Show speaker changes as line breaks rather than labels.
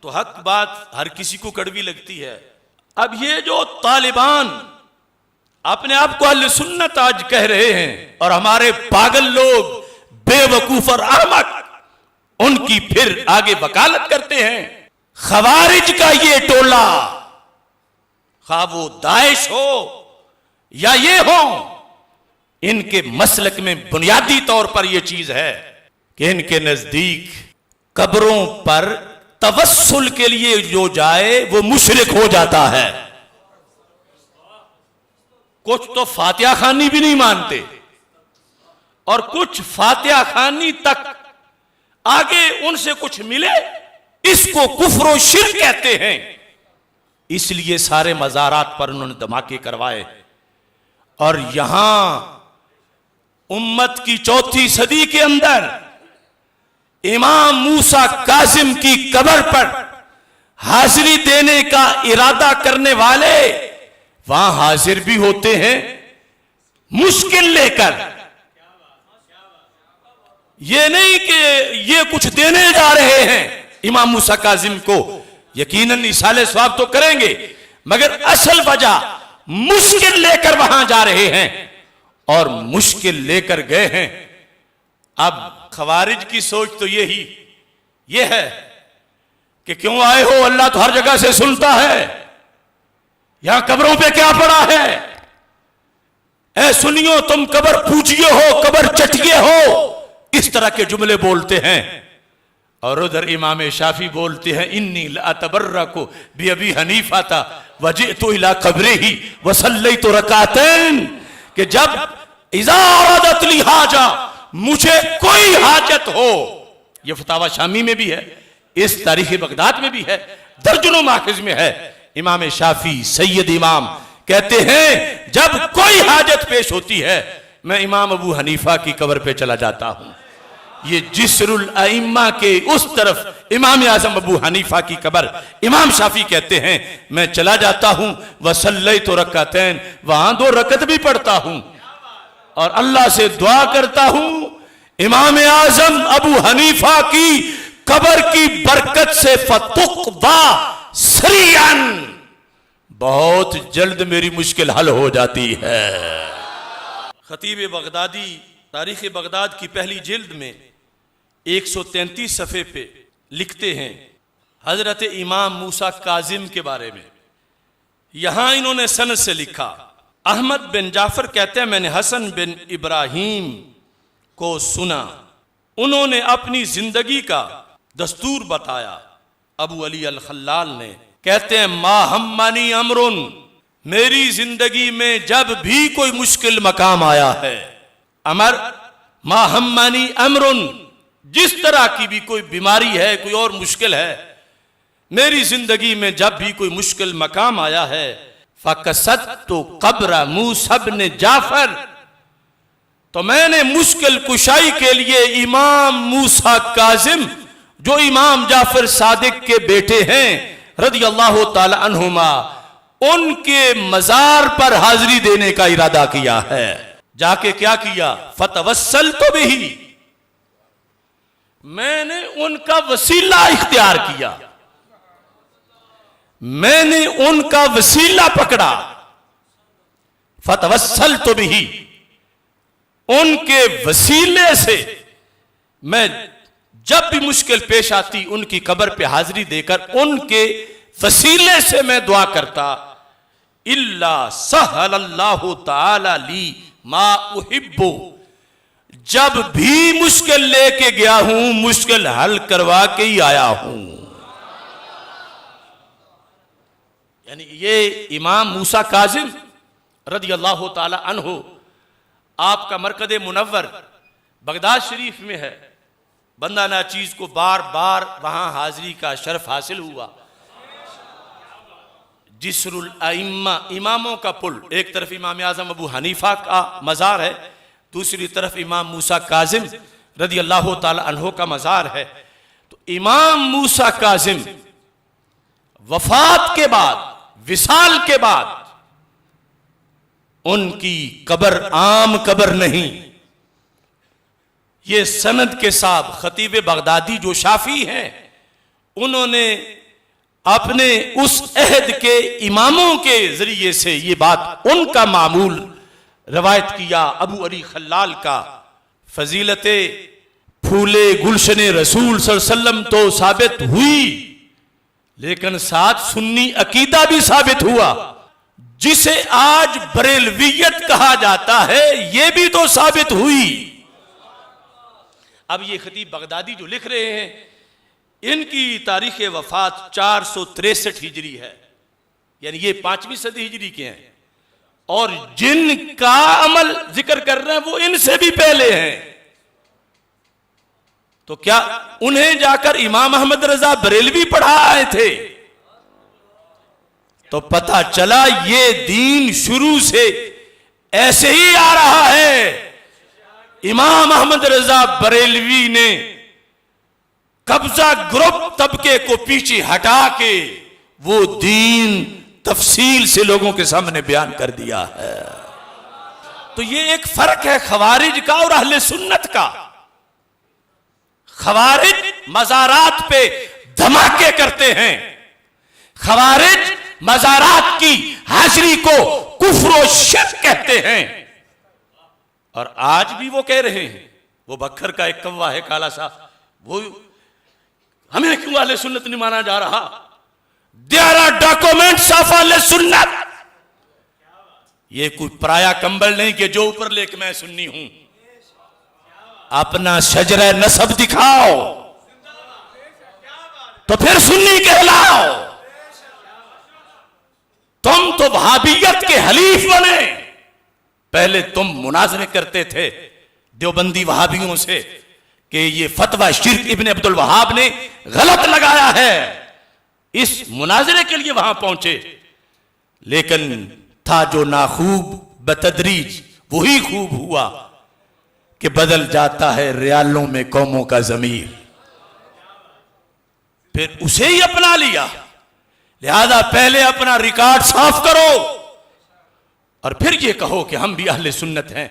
तो हक बात हर किसी को कड़वी लगती है। अब ये जो तालिबान अपने आप को अहले सुन्नत आज कह रहे हैं और हमारे पागल लोग बेवकूफ और अहमक उनकी फिर आगे वकालत करते हैं। खवारिज का ये टोला, खा वो दाइश हो या ये हो, इनके मसलक में बुनियादी तौर पर यह चीज है कि इनके नजदीक कब्रों पर तवस्सुल के लिए जो जाए वो मुशरिक हो जाता है। कुछ तो फातिहा खानी भी नहीं मानते और कुछ फातिहा खानी तक आगे उनसे कुछ मिले इसको कुफ्र व शिर्क कहते हैं। इसलिए सारे मज़ारात पर उन्होंने धमाके करवाए और यहां उम्मत की चौथी सदी के अंदर इमाम मूसा काजिम की कब्र पर हाजिरी देने का इरादा करने वाले वहां हाजिर भी होते हैं मुश्किल लेकर। ये नहीं कि ये कुछ देने जा रहे हैं इमाम मूसा काजिम को, यकीनन इसाले सवाब तो करेंगे, मगर असल वजह मुश्किल लेकर वहां जा रहे हैं और मुश्किल लेकर गए हैं। अब खवारिज की सोच तो ये है कि क्यों आए हो, अल्लाह तो हर जगह से सुनता है, यहां कब्रों पे क्या पड़ा है, ऐ सुनियो तुम कब्र पूजिए हो, कब्र चटिए हो, इस तरह के जुमले बोलते हैं। और उधर इमाम शाफी बोलते हैं इन्नी लअतबर्रकु बि अबी हनीफा था वजिअतु इला कब्रिही वसल्लैतु रकातैन, कि जब इज़ा अरादत ली हाजा, मुझे कोई हाजत हो, यह फतावा शामी में भी है, इस तारीख बगदाद में भी है, दर्जनों माखिज में है। इमाम शाफी सैयद इमाम कहते हैं जब कोई हाजत पेश होती है मैं इमाम अबू हनीफा की कब्र पे चला जाता हूं। ये जिस्रुल अइम्मा के उस तरफ इमाम आजम अबू हनीफा की कब्र, इमाम शाफी कहते हैं मैं चला जाता हूं, वसल्लैतु रकातैन, वहां 2 रकत भी पढ़ता हूं और अल्लाह से दुआ करता हूं इमाम आजम अबू हनीफा की कब्र की बरकत से फतुक़दा सरियन, बहुत जल्द मेरी मुश्किल हल हो जाती है। खतीब बगदादी तारीख बगदाद की पहली जिल्द में 133 सफ़े पे लिखते हैं हजरत इमाम मूसा काजिम के बारे में। यहां इन्होंने सनद से लिखा, अहमद बिन जाफर कहते हैं मैंने हसन बिन इब्राहिम को सुना, उन्होंने अपनी जिंदगी का दस्तूर बताया। अबू अली अल खल्लाल ने कहते हैं मा हम्मानी अमरुन, मेरी जिंदगी में जब भी कोई मुश्किल मकाम आया है, अमर मा हम्मानी अमरुन, जिस तरह की भी कोई बीमारी है, कोई और मुश्किल है, मेरी जिंदगी में जब भी कोई मुश्किल मकाम आया है, फ़क़सदतु क़ब्र मूसा बिन जाफर, तो मैंने मुश्किल कुशाई के लिए इमाम मूसा काजिम जो इमाम जाफर सादिक के बेटे हैं रज़ियल्लाहु ताला अन्हुमा, उनके मजार पर हाजिरी देने का इरादा किया है। जाके क्या किया, फतवस्सलतु बिही, मैंने उनका वसीला इख्तियार किया, मैंने उनका वसीला पकड़ा। फतवस्सलतु बिही, उनके वसीले से मैं जब भी मुश्किल पेश आती उनकी कब्र पे हाजिरी देकर उनके वसीले से मैं दुआ करता। इल्ला सहलल्लाहु ताला ली मा उहिब्बु, जब भी मुश्किल लेके गया हूं मुश्किल हल करवा के ही आया हूं। यानी ये इमाम मूसा काजिम रज़ियल्लाहु ताला अन्हु, आपका मरकज़ मुनव्वर बगदाद शरीफ में है। बंदा नाचीज को बार बार वहां हाजिरी का शर्फ हासिल हुआ। जिस्रुल अइम्मा, इमामों का पुल, एक तरफ इमाम आजम अबू हनीफा का मज़ार है, दूसरी तरफ इमाम मूसा काजिम रज़ियल्लाहु ताला अन्हु का मज़ार है। तो इमाम मूसा काजिम वफात के बाद, विसाल के बाद, उनकी कब्र आम कब्र नहीं, ये सनद के साथ खतीब बगदादी जो शाफी हैं उन्होंने अपने उस अहद के इमामों के जरिए से ये बात उनका मामूल रवायत किया। अबू अली खल्लाल का फजीलत फूले गुलशन रसूल सल्लल्लाहु अलैहि वसल्लम तो साबित हुई, लेकिन साथ सुन्नी अकीदा भी साबित हुआ। जिसे आज बरेलवियत कहा जाता है यह भी तो साबित हुई। अब ये खतीब बगदादी जो लिख रहे हैं, इनकी तारीख वफात 463 हिजरी है, यानी ये 5वीं सदी हिजरी के हैं, और जिनका अमल जिक्र कर रहे हैं वो इनसे भी पहले हैं। तो क्या उन्हें जाकर इमाम अहमद रजा बरेलवी पढ़ा आए थे? तो पता चला ये दीन शुरू से ऐसे ही आ रहा है। इमाम अहमद रजा बरेलवी ने कब्जा ग्रुप तबके को पीछे हटा के वो दीन तफसील से लोगों के सामने बयान कर दिया है। तो ये एक फर्क है खवारिज का और अहले सुन्नत का। खवारिज मज़ारात पे धमाके करते हैं, खवारिज मज़ारात की हाजिरी को कुफ्र और शिर्क कहते हैं, और आज भी वो कह रहे हैं। वो बखर का एक कौवा है काला सा, वो हमें क्यों अहले सुन्नत नहीं माना जा रहा? देयर आर डॉक्यूमेंट्स ऑफ अहले सुन्नत। ये कोई पराया कंबल नहीं कि जो ऊपर लेके मैं सुन्नी हूं। अपना शजरा नसब दिखाओ तो फिर सुन्नी कहलाओ। तुम तो वहाबियत के हलीफ बने। पहले तुम मुनाजरे करते थे देवबंदी वहाबियों से कि ये फतवा शिर्क इब्न अब्दुल वहाब ने गलत लगाया है, इस मुनाजरे के लिए वहां पहुंचे। लेकिन था जो नाखूब बतदरीज वही खूब हुआ कि बदल जाता है रियालों में कौमों का ज़मीर। फिर उसे ही अपना लिया। लिहाजा पहले अपना रिकॉर्ड साफ करो और फिर ये कहो कि हम भी अहले सुन्नत हैं।